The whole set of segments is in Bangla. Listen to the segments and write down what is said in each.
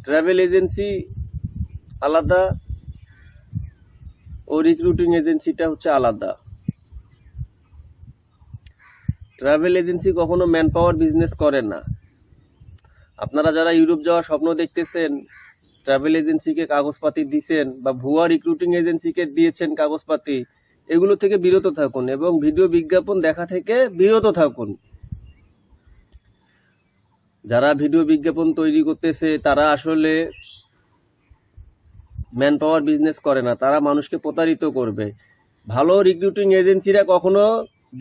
ট্রাভেল এজেন্সি আলাদা ও রিক্রুটিং এজেন্সিটা হচ্ছে আলাদা। ট্রাভেল এজেন্সি কখনো ম্যান পাওয়ার বিজনেস করে না। আপনারা যারা ইউরোপ যাওয়ার স্বপ্ন দেখতেছেন, ট্রাভেল এজেন্সিকে কাগজপাতি দিচ্ছেন বা ভুয়া রিক্রুটিং এজেন্সিকে দিয়েছেন কাগজপাতি, এগুলো থেকে বিরত থাকুন এবং ভিডিও বিজ্ঞাপন দেখা থেকে বিরত থাকুন। যারা ভিডিও বিজ্ঞাপন তৈরি করতেছে তারা আসলে ম্যান পাওয়ার বিজনেস করে না, তারা মানুষকে প্রতারিত করবে। ভালো রিক্রুটিং এজেন্সিরা কখনো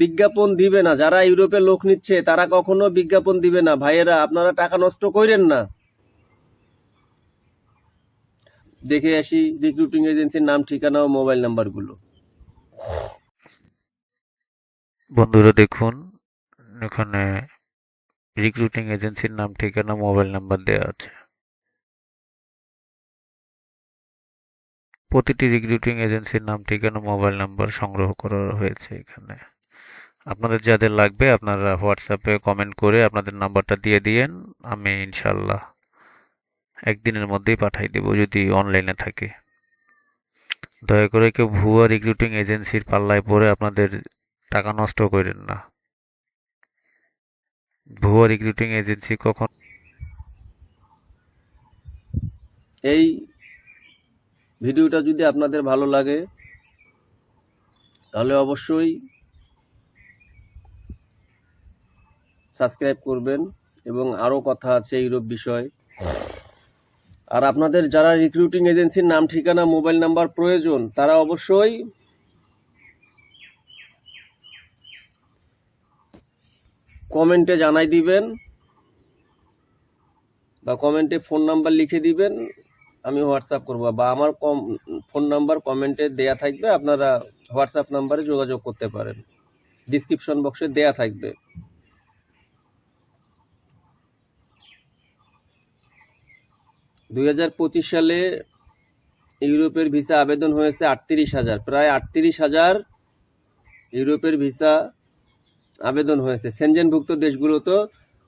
বিজ্ঞাপন দিবে না। যারা ইউরোপে লোক নিচ্ছে তারা কখনো বিজ্ঞাপন দিবে না। ভাইয়েরা, আপনারা টাকা নষ্ট করেন না। দেখে আসি রিক্রুটিং এজেন্সির নাম, ঠিকানা ও মোবাইল নাম্বারগুলো। বন্ধুরা দেখুন, এখানে রিক্রুটিং এজেন্সির নাম, ঠিকানা, মোবাইল নাম্বার দেওয়া আছে। প্রতিটি রিক্রুটিং এজেন্সির নাম, ঠিকানা, মোবাইল নাম্বার সংগ্রহ করা হয়েছে এখানে। আপনাদের যাদের লাগবে আপনারা হোয়াটসঅ্যাপে কমেন্ট করে আপনাদের নাম্বারটা দিয়ে দিয়েন, আমি ইনশাল্লাহ একদিনের মধ্যেই পাঠাই দেব যদি অনলাইনে থাকে। দয়া করে কেউ ভুয়া রিক্রুটিং এজেন্সির পাল্লায় পড়ে আপনাদের টাকা নষ্ট করেন না। ভুয়া রিক্রুটিং এজেন্সি কখন এই ভিডিওটা যদি আপনাদের ভালো লাগে তাহলে অবশ্যই সাবস্ক্রাইব করবেন এবং আরও কথা আছে ইউরোপ বিষয়। আর আপনাদের যারা রিক্রুটিং এজেন্সির নাম, ঠিকানা, মোবাইল নাম্বার প্রয়োজন তারা অবশ্যই কমেন্টে জানাই দিবেন বা কমেন্টে ফোন নাম্বার লিখে দিবেন, আমি হোয়াটসঅ্যাপ করব। বা আমার ফোন নাম্বার কমেন্টে দেয়া থাকবে, আপনারা হোয়াটসঅ্যাপ নাম্বারে যোগাযোগ করতে পারেন, ডিসক্রিপশন বক্সে দেয়া থাকবে। 2025 সালে ইউরোপের ভিসা আবেদন হয়েছে 38,000, প্রায় 38,000 ইউরোপের ভিসা আবেদন হয়েছে। সেনজেনভুক্ত দেশগুলোতে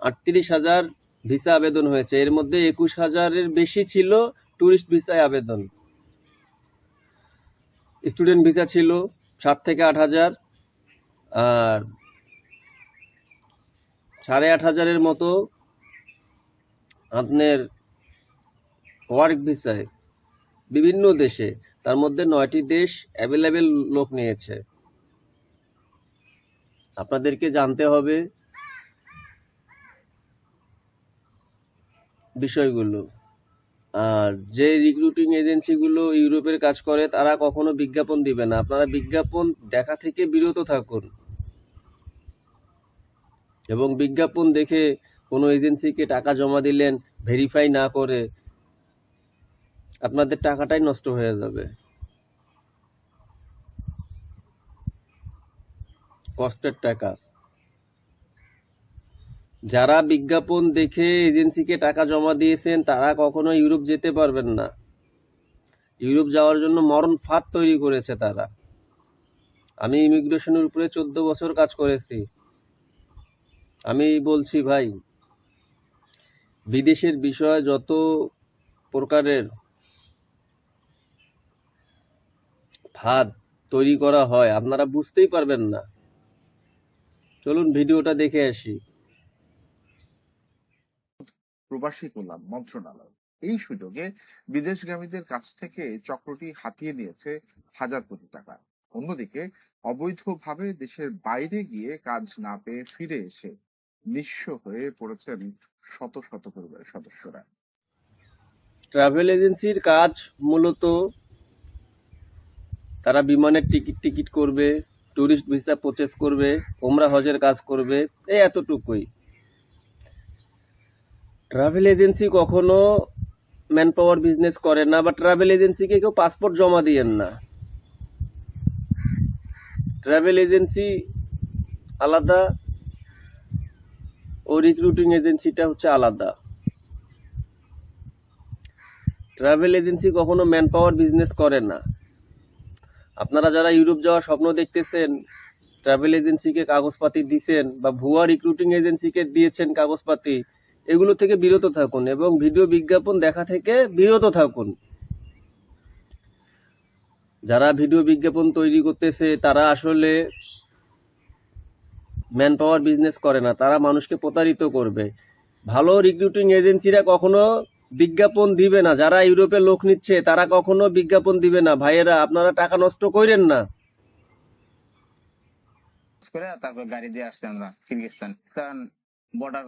38,000 ভিসা আবেদন হয়েছে। এর মধ্যে 21,000-এর বেশি ছিল ট্যুরিস্ট ভিসায় আবেদন। স্টুডেন্ট ভিসা ছিল 7 থেকে 8,000, আর 8,500-এর মতো আপনার ওয়ার্ক ভিসায় বিভিন্ন দেশে, তার মধ্যে 9টি দেশ অ্যাভেলেবেল লোক নিয়েছে। আপনাদেরকে জানতে হবে বিষয়গুলো। আর যে রিক্রুটিং এজেন্সিগুলো ইউরোপের কাজ করে তারা কখনো বিজ্ঞাপন দিবে না। আপনারা বিজ্ঞাপন দেখা থেকে বিরত থাকুন এবং বিজ্ঞাপন দেখে কোনো এজেন্সিকে টাকা জমা দিলেন ভেরিফাই না করে, আপনাদের টাকাটাই নষ্ট হয়ে যাবে, কষ্টের টাকা। যারা বিজ্ঞাপন দেখে এজেন্সিকে টাকা জমা দিয়েছেন তারা কখনো ইউরোপ যেতে পারবেন না। ইউরোপ যাওয়ার জন্য মরণ ফাঁদ তৈরি করেছে তারা। আমি ইমিগ্রেশনের উপরে 14 বছর কাজ করেছি। আমি বলছি ভাই, বিদেশের বিষয়ে যত প্রকারের ফাঁদ তৈরি করা হয় আপনারা বুঝতেই পারবেন না। চলুন ভিডিওটা দেখে আসি। প্রবাসী কল্যাণ মন্ত্রণালয় এই সুযোগে বিদেশগামীদের কাছ থেকে চক্রটি হাতিয়ে নিয়েছে হাজার কোটি টাকা। অন্যদিকে অবৈধভাবে দেশের বাইরে গিয়ে কাজ না পেয়ে ফিরে এসে নিঃস্ব হয়ে পড়েছেন শত শত পরিবারের সদস্যরা। ট্রাভেল এজেন্সির কাজ মূলত তারা বিমানের টিকিট করবে, ট্যুরিস্ট ভিসা প্রসেস করবে, ওমরা হজের কাজ করবে, এই এতটুকুই। ট্রাভেল এজেন্সি কখনো ম্যান পাওয়ার বিজনেস করে না, বা ট্রাভেল এজেন্সিকে কেউ পাসপোর্ট জমা দিয়েন না। ট্রাভেল এজেন্সি আলাদা ও রিক্রুটিং এজেন্সিটা হচ্ছে আলাদা। ট্রাভেল এজেন্সি কখনো ম্যান পাওয়ার বিজনেস করে না। আপনারা যারা ইউরোপ যাওয়ার স্বপ্ন দেখতেছেন, ট্রাভেল এজেন্সিকে কাগজপাতি দিচ্ছেন বা ভুয়া রিক্রুটিং এজেন্সিকে দিয়েছেন কাগজপাতি, এগুলো থেকে বিরত থাকুন এবং ভিডিও বিজ্ঞাপন দেখা থেকে বিরত থাকুন। যারা ভিডিও বিজ্ঞাপন তৈরি করতেছে তারা আসলে ম্যান পাওয়ার বিজনেস করে না, তারা মানুষকে প্রতারিত করবে। ভালো রিক্রুটিং এজেন্সিরা কখনো বিজ্ঞাপন দিবে না, যারা ইউরোপে লোক নিচ্ছে তারা কখনো বিজ্ঞাপন দিবে না। ভাইয়েরা, আপনারা টাকা নষ্ট করেন না। করে তারপর গাড়ি দিয়ে আসছি আমরা কিরগিজস্তান বর্ডার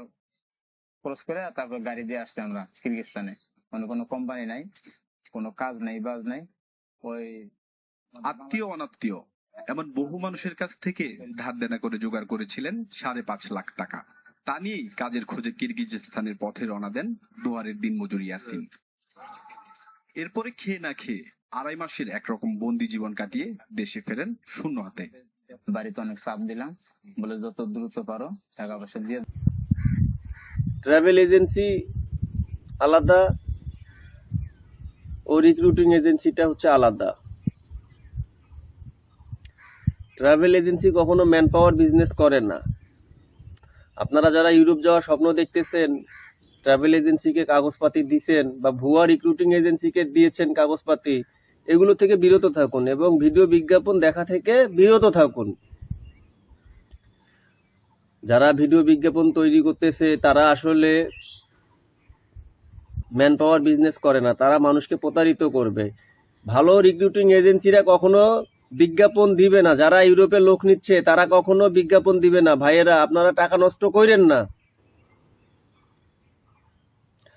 ক্রস করে তারপর গাড়ি দিয়ে আসছি আমরা কিরগিজস্তানে। মানে কোনো কোম্পানি নাই, কোনো কাজ নাই, বাজ নাই। ওই আত্মীয় অনাত্মীয় এমন বহু মানুষের কাছ থেকে ধার দেনা করে জোগাড় করেছিলেন 5.5 লাখ টাকা। তা নিয়েই কাজের খোঁজে কিরগিজস্তানের পথে রওনা দেন দুয়ারের দিনমজুর ইয়াসিন। এরপরে খেয়ে না খেয়ে 2.5 মাসের একরকম বন্দি জীবন কাটিয়ে দেশে ফেরেন শূন্য হাতে। বাড়িতে অনেক চাপ দিলাম, বলে যত দ্রুত পারো টাকা পয়সা দিয়ে। ট্রাভেল এজেন্সি আলাদা ও রিক্রুটিং এজেন্সিটা হচ্ছে আলাদা। ট্রাভেল এজেন্সি কখনো ম্যান পাওয়ার বিজনেস করে না। আপনারা যারা ইউরোপ যাওয়ার স্বপ্ন দেখতেছেন, ট্রাভেল এজেন্সিকে কাগজপাতি দিয়েছেন বা ভুয়া রিক্রুটিং এজেন্সিকে দিয়েছেন কাগজপাতি, এগুলো থেকে বিরত থাকুন এবং ভিডিও বিজ্ঞাপন দেখা থেকে বিরত থাকুন। যারা ভিডিও বিজ্ঞাপন তৈরি করতেছে তারা আসলে ম্যান পাওয়ার বিজনেস করে না, তারা মানুষকে প্রতারিত করবে। ভালো রিক্রুটিং এজেন্সিরা কখনো বিজ্ঞাপন দিবে না, যারা ইউরোপে লোক নিচ্ছে তারা কখনো বিজ্ঞাপন দিবে না। ভাইয়েরা, আপনারা টাকা নষ্ট করেন না।